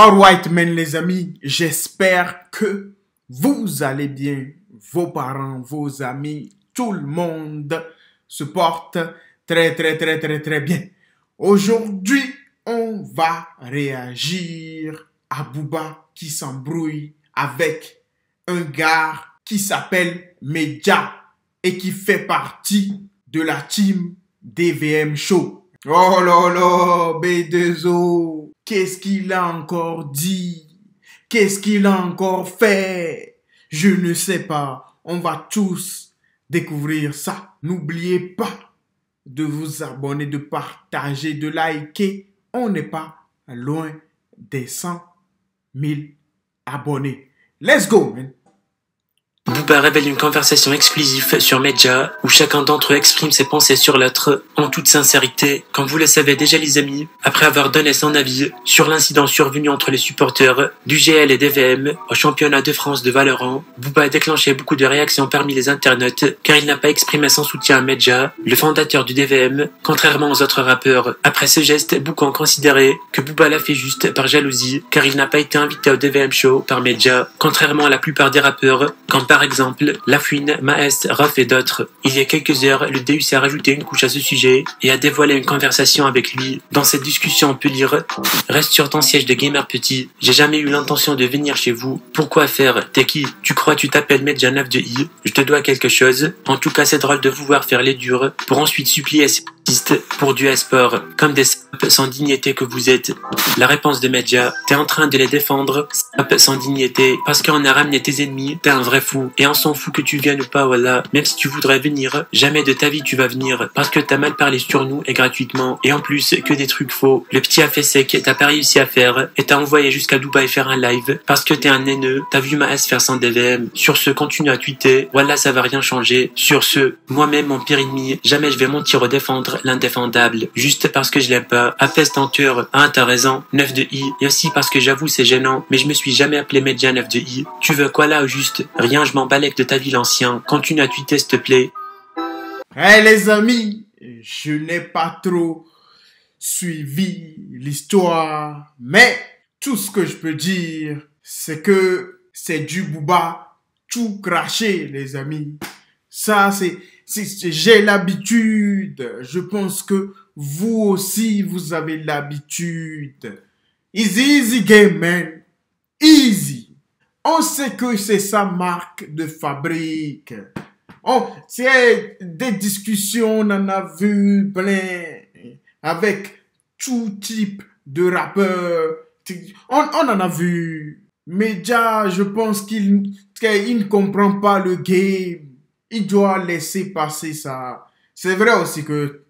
Alright, men, les amis, j'espère que vous allez bien. Vos parents, vos amis, tout le monde se porte très bien. Aujourd'hui, on va réagir à Booba qui s'embrouille avec un gars qui s'appelle Medja et qui fait partie de la team DVM Show. Oh là là, B2O, qu'est-ce qu'il a encore dit? Qu'est-ce qu'il a encore fait? Je ne sais pas. On va tous découvrir ça. N'oubliez pas de vous abonner, de partager, de liker. On n'est pas loin des 100 000 abonnés. Let's go, man. Booba révèle une conversation exclusive sur Medja où chacun d'entre eux exprime ses pensées sur l'autre en toute sincérité. Comme vous le savez déjà les amis, après avoir donné son avis sur l'incident survenu entre les supporters du GL et DVM au championnat de France de Valorant, Booba a déclenché beaucoup de réactions parmi les internautes car il n'a pas exprimé son soutien à Medja, le fondateur du DVM, contrairement aux autres rappeurs. Après ce geste, beaucoup ont considéré que Booba l'a fait juste par jalousie car il n'a pas été invité au DVM Show par Medja, contrairement à la plupart des rappeurs, comme par exemple Lafouine, Maest, Ruff et d'autres. Il y a quelques heures, le DUC a rajouté une couche à ce sujet et a dévoilé une conversation avec lui. Dans cette discussion, on peut lire « Reste sur ton siège de gamer petit, j'ai jamais eu l'intention de venir chez vous. Pourquoi faire? T'es qui? Tu crois tu t'appelles Medja 9 de I? Je te dois quelque chose. En tout cas, c'est drôle de vous voir faire les durs pour ensuite supplier ces artistes pour du sport comme des sapes sans dignité que vous êtes. » La réponse de Medja: t'es en train de les défendre, sapes sans dignité, parce qu'on a ramené tes ennemis, t'es un vrai fou. Et on s'en fout que tu viennes ou pas, voilà. Même si tu voudrais venir, jamais de ta vie tu vas venir, parce que t'as mal parlé sur nous et gratuitement. Et en plus, que des trucs faux. Le petit a fait sec, t'as pas réussi à faire, et t'as envoyé jusqu'à Dubaï faire un live, parce que t'es un haineux, t'as vu Maes faire son DVM. Sur ce, continue à tweeter, voilà, ça va rien changer. Sur ce, moi-même, mon pire ennemi, jamais je vais mentir ou défendre l'indéfendable, juste parce que je l'aime pas. Apaise ton cœur, hein, t'as raison, 9 de I, et aussi parce que j'avoue c'est gênant, mais je me suis jamais appelé Medja 9 de I. Tu veux quoi là au juste? Rien, je m'en balèque de ta vie l'ancien. Continue à tweeter s'il te plaît. Hey les amis, je n'ai pas trop suivi l'histoire, mais tout ce que je peux dire, c'est que c'est du Booba tout craché, les amis. Ça, j'ai l'habitude. Je pense que vous aussi, vous avez l'habitude. Easy game, man. Easy. On sait que c'est sa marque de fabrique. C'est des discussions, on en a vu plein avec tout type de rappeurs. On en a vu. Medja, je pense qu'il ne comprend pas le game. Il doit laisser passer ça. C'est vrai aussi que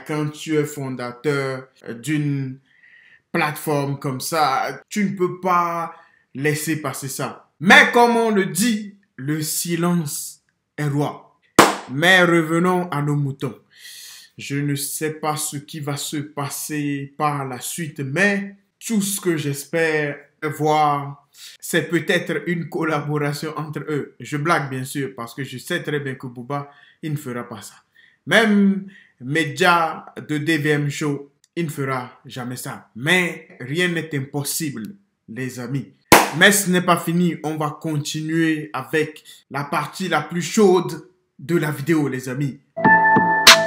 quand tu es fondateur d'une plateforme comme ça, tu ne peux pas laisser passer ça. Mais comme on le dit, le silence est roi. Mais revenons à nos moutons. Je ne sais pas ce qui va se passer par la suite, mais tout ce que j'espère voir, c'est peut-être une collaboration entre eux. Je blague bien sûr, parce que je sais très bien que Booba, il ne fera pas ça. Même Medja de DVM Show, il ne fera jamais ça. Mais rien n'est impossible, les amis. Mais ce n'est pas fini, on va continuer avec la partie la plus chaude de la vidéo, les amis.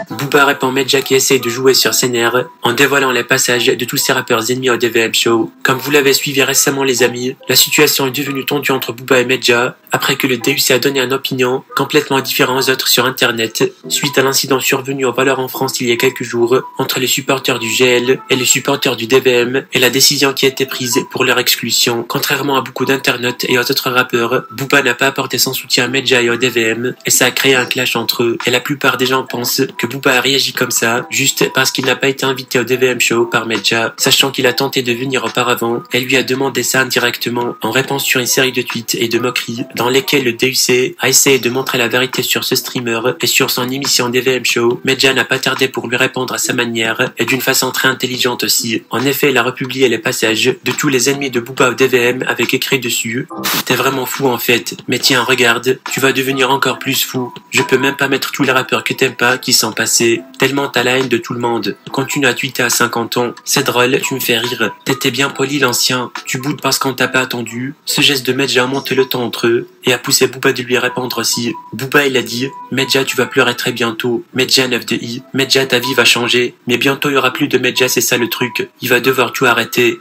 Booba répond Medja qui essaye de jouer sur ses nerfs en dévoilant les passages de tous ses rappeurs ennemis au DVM Show. Comme vous l'avez suivi récemment les amis, la situation est devenue tendue entre Booba et Medja après que le DUC a donné une opinion complètement différente aux autres sur internet suite à l'incident survenu au Valorant en France il y a quelques jours entre les supporters du GL et les supporters du DVM et la décision qui a été prise pour leur exclusion. Contrairement à beaucoup d'internautes et aux autres rappeurs, Booba n'a pas apporté son soutien à Medja et au DVM et ça a créé un clash entre eux et la plupart des gens pensent que Booba a réagi comme ça juste parce qu'il n'a pas été invité au DVM Show par Medja, sachant qu'il a tenté de venir auparavant. Elle lui a demandé ça indirectement en réponse sur une série de tweets et de moqueries dans lesquels le DUC a essayé de montrer la vérité sur ce streamer et sur son émission DVM Show. Medja n'a pas tardé pour lui répondre à sa manière et d'une façon très intelligente aussi. En effet, il a republié les passages de tous les ennemis de Booba au DVM avec écrit dessus: t'es vraiment fou en fait, mais tiens regarde, tu vas devenir encore plus fou. Je peux même pas mettre tous les rappeurs que t'aimes pas qui sont passés passé, tellement t'as la haine de tout le monde. Continue à tweeter à 50 ans, c'est drôle, tu me fais rire. T'étais bien poli l'ancien, tu boudes parce qu'on t'a pas attendu. Ce geste de Medja a monté le temps entre eux et a poussé Booba de lui répondre aussi. Booba il a dit, Medja tu vas pleurer très bientôt, Medja 9 de I, Medja ta vie va changer, mais bientôt il y aura plus de Medja, c'est ça le truc, il va devoir tout arrêter.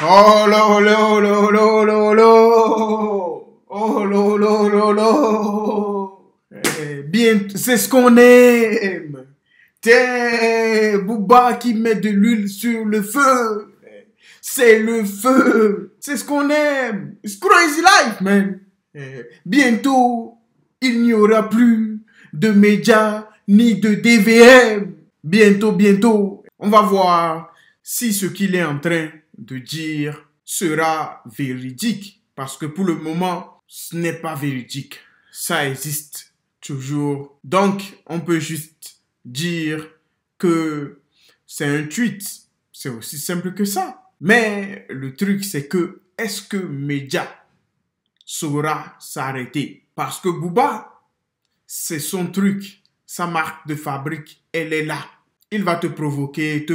Oh lo lo lo lo lo lo. Oh lo lo lo lo. Bien, c'est ce qu'on aime. T'es Booba qui met de l'huile sur le feu. C'est le feu. C'est ce qu'on aime. It's crazy life, man. Bientôt, il n'y aura plus de médias ni de DVM. Bientôt, on va voir si ce qu'il est en train de dire sera véridique. Parce que pour le moment, ce n'est pas véridique. Ça existe toujours. Donc, on peut juste dire que c'est un tweet. C'est aussi simple que ça. Mais le truc, c'est que est-ce que Medja saura s'arrêter? Parce que Booba, c'est son truc, sa marque de fabrique, elle est là. Il va te provoquer,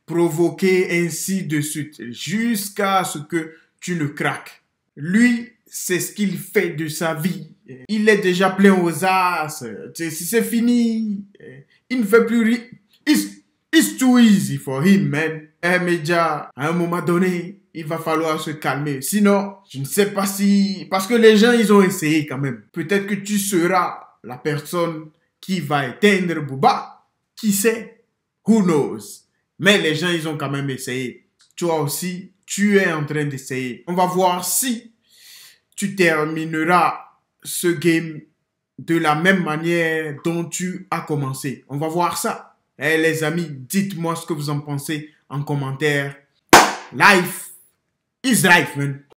provoquer, ainsi de suite, jusqu'à ce que tu ne craques. Lui, c'est ce qu'il fait de sa vie. Il est déjà plein aux as. C'est fini. Il ne fait plus rien. It's too easy for him, man. Medja, à un moment donné, il va falloir se calmer. Sinon, je ne sais pas si... Parce que les gens, ils ont essayé quand même. Peut-être que tu seras la personne qui va éteindre Booba. Qui sait? Who knows? Mais les gens, ils ont quand même essayé. Toi aussi, tu es en train d'essayer. On va voir si tu termineras ce game de la même manière dont tu as commencé. On va voir ça. Les amis, dites-moi ce que vous en pensez en commentaire. Life is life, man.